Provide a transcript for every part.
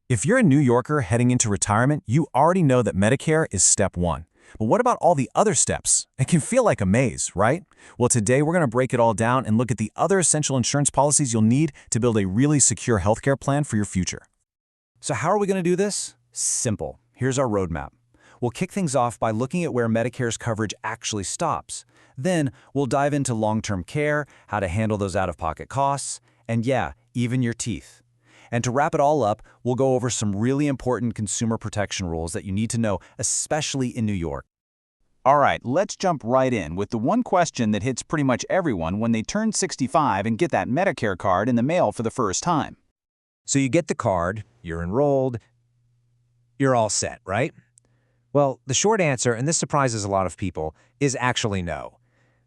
If you're a New Yorker heading into retirement, you already know that Medicare is step one. But what about all the other steps? It can feel like a maze, right? Well, today we're going to break it all down and look at the other essential insurance policies you'll need to build a really secure healthcare plan for your future. So how are we going to do this? Simple. Here's our roadmap. We'll kick things off by looking at where Medicare's coverage actually stops. Then we'll dive into long-term care, how to handle those out-of-pocket costs, and yeah, even your teeth. And to wrap it all up, we'll go over some really important consumer protection rules that you need to know, especially in New York. All right, let's jump right in with the one question that hits pretty much everyone when they turn 65 and get that Medicare card in the mail for the first time. So you get the card, you're enrolled, you're all set, right? Well, the short answer, and this surprises a lot of people, is actually no.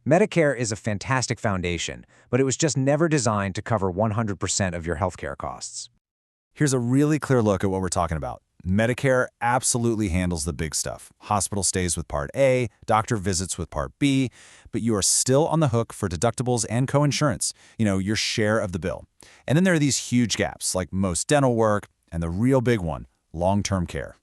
Medicare is a fantastic foundation, but it was just never designed to cover 100% of your healthcare costs. Here's a really clear look at what we're talking about. Medicare absolutely handles the big stuff. Hospital stays with Part A, doctor visits with Part B, but you are still on the hook for deductibles and coinsurance, your share of the bill. And then there are these huge gaps, like most dental work, and the real big one, long-term care.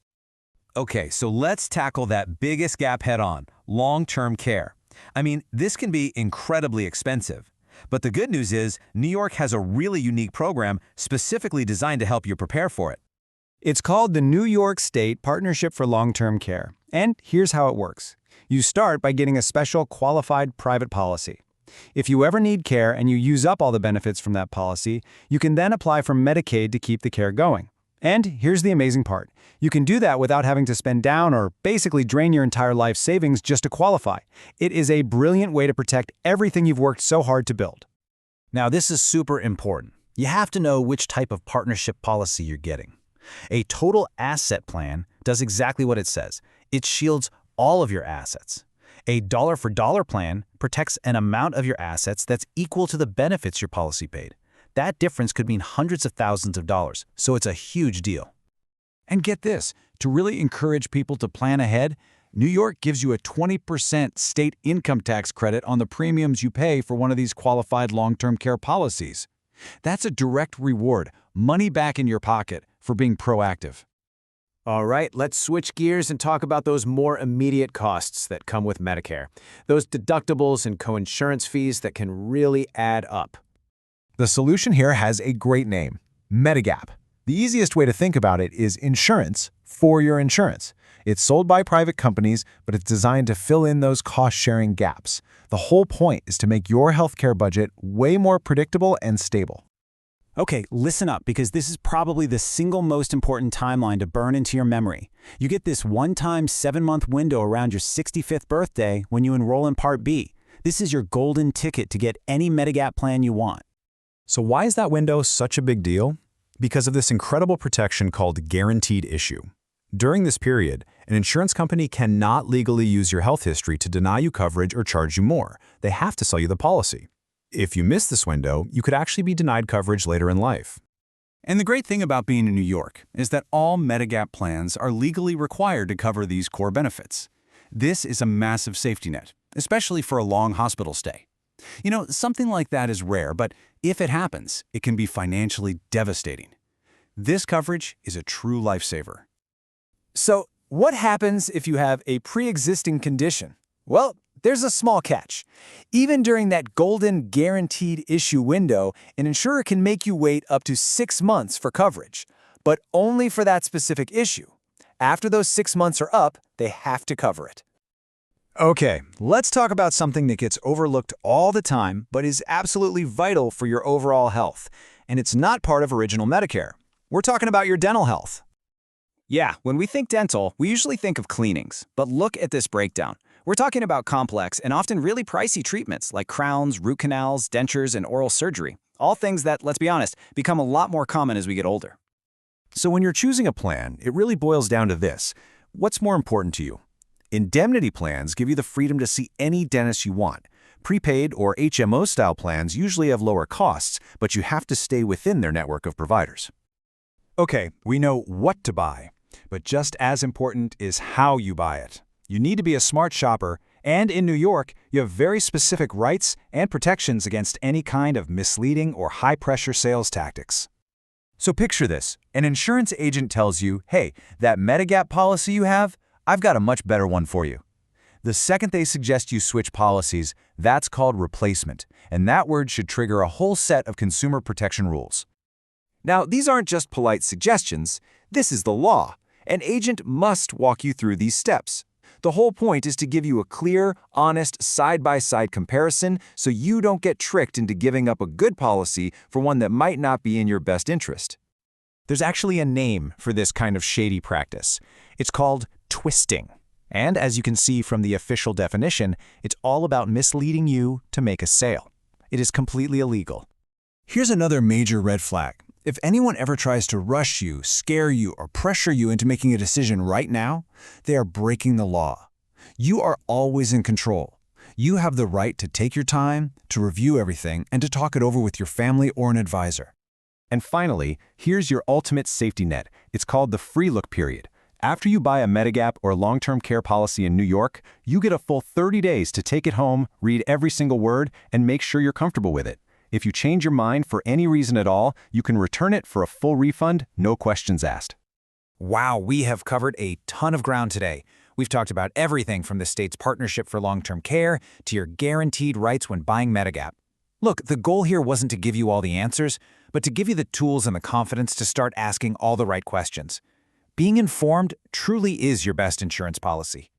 Okay, so let's tackle that biggest gap head-on, long-term care. I mean, this can be incredibly expensive. But the good news is, New York has a really unique program specifically designed to help you prepare for it. It's called the New York State Partnership for Long-Term Care. And here's how it works. You start by getting a special qualified private policy. If you ever need care and you use up all the benefits from that policy, you can then apply for Medicaid to keep the care going. And here's the amazing part. You can do that without having to spend down or basically drain your entire life savings just to qualify. It is a brilliant way to protect everything you've worked so hard to build. Now, this is super important. You have to know which type of partnership policy you're getting. A total asset plan does exactly what it says. It shields all of your assets. A dollar-for-dollar plan protects an amount of your assets that's equal to the benefits your policy paid. That difference could mean hundreds of thousands of dollars, so it's a huge deal. And get this, to really encourage people to plan ahead, New York gives you a 20% state income tax credit on the premiums you pay for one of these qualified long-term care policies. That's a direct reward, money back in your pocket, for being proactive. All right, let's switch gears and talk about those more immediate costs that come with Medicare. Those deductibles and coinsurance fees that can really add up. The solution here has a great name, Medigap. The easiest way to think about it is insurance for your insurance. It's sold by private companies, but it's designed to fill in those cost-sharing gaps. The whole point is to make your healthcare budget way more predictable and stable. Okay, listen up, because this is probably the single most important timeline to burn into your memory. You get this one-time 7-month window around your 65th birthday when you enroll in Part B. This is your golden ticket to get any Medigap plan you want. So why is that window such a big deal? Because of this incredible protection called guaranteed issue. During this period, an insurance company cannot legally use your health history to deny you coverage or charge you more. They have to sell you the policy. If you miss this window, you could actually be denied coverage later in life. And the great thing about being in New York is that all Medigap plans are legally required to cover these core benefits. This is a massive safety net, especially for a long hospital stay. Something like that is rare, but if it happens, it can be financially devastating. This coverage is a true lifesaver. So, what happens if you have a pre-existing condition? Well, there's a small catch. Even during that golden guaranteed issue window, an insurer can make you wait up to 6 months for coverage, but only for that specific issue. After those 6 months are up, they have to cover it. Okay, let's talk about something that gets overlooked all the time, but is absolutely vital for your overall health. And it's not part of Original Medicare. We're talking about your dental health. Yeah, when we think dental, we usually think of cleanings. But look at this breakdown. We're talking about complex and often really pricey treatments like crowns, root canals, dentures, and oral surgery. All things that, let's be honest, become a lot more common as we get older. So when you're choosing a plan, it really boils down to this. What's more important to you? Indemnity plans give you the freedom to see any dentist you want. Prepaid or HMO-style plans usually have lower costs, but you have to stay within their network of providers. Okay, we know what to buy, but just as important is how you buy it. You need to be a smart shopper, and in New York, you have very specific rights and protections against any kind of misleading or high-pressure sales tactics. So picture this. An insurance agent tells you, hey, that Medigap policy you have, I've got a much better one for you. The second they suggest you switch policies, that's called replacement, and that word should trigger a whole set of consumer protection rules. Now, these aren't just polite suggestions. This is the law. An agent must walk you through these steps. The whole point is to give you a clear, honest, side-by-side comparison so you don't get tricked into giving up a good policy for one that might not be in your best interest. There's actually a name for this kind of shady practice. It's called twisting. And as you can see from the official definition, it's all about misleading you to make a sale. It is completely illegal. Here's another major red flag. If anyone ever tries to rush you, scare you, or pressure you into making a decision right now, they are breaking the law. You are always in control. You have the right to take your time, to review everything, and to talk it over with your family or an advisor. And finally, here's your ultimate safety net. It's called the free look period. After you buy a Medigap or long-term care policy in New York, you get a full 30 days to take it home, read every single word, and make sure you're comfortable with it. If you change your mind for any reason at all, you can return it for a full refund, no questions asked. Wow, we have covered a ton of ground today. We've talked about everything from the state's partnership for long-term care to your guaranteed rights when buying Medigap. Look, the goal here wasn't to give you all the answers, but to give you the tools and the confidence to start asking all the right questions. Being informed truly is your best insurance policy.